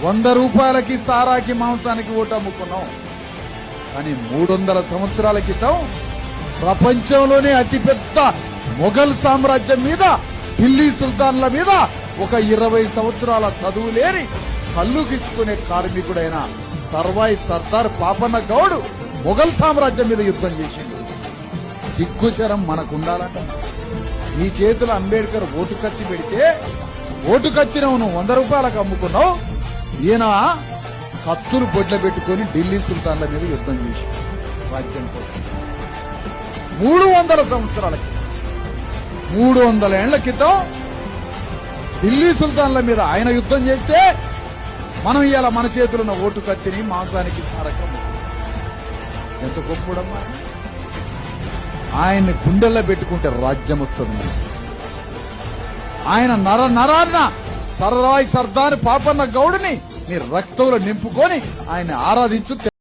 100 రూపాయలకి సారాకి మాంసానికి ఓటు అమ్ముకున్నాం. కానీ 300 సంవత్సరాల క్రితం ప్రపంచంలోనే అతిపెద్ద మొఘల్ సామ్రాజ్యం మీద, ఢిల్లీ సుల్తాన్ల మీద ఒక 20 సంవత్సరాల చదువు లేని కళ్ళు గిచ్చుకునే కార్మికుడైన సర్వాయి సర్దార్ పాపన్న గౌడ్ మొఘల్ సామ్రాజ్యం మీద యుద్ధం చేసిండు. సిగ్గుచరం మనకుండాలంట. నీ చేతులు అంబేద్కర్ ఓటు కత్తి పెడితే ఓటు కత్తిని నువ్వు 100 రూపాయలకు అమ్ముకున్నావు. ఈయన కత్తులు బొడ్ల పెట్టుకుని ఢిల్లీ సుల్తాన్ల మీద యుద్ధం చేసి రాజ్యం కోసం 300 సంవత్సరాల క్రితం, 300 ఏళ్ల క్రితం ఢిల్లీ సుల్తాన్ల మీద ఆయన యుద్ధం చేస్తే మనం ఇవాళ మన చేతులున్న ఓటు కత్తిని మాంసానికి సారకం. ఎంత గొప్పడమ్మా! ఆయన్ని గుండెల్లో పెట్టుకుంటే రాజ్యం వస్తుంది. ఆయన నరాన్న సర్దార్ పాపన్న గౌడ్ని నీ రక్తంలో నింపుకొని ఆయన ఆరాధించు.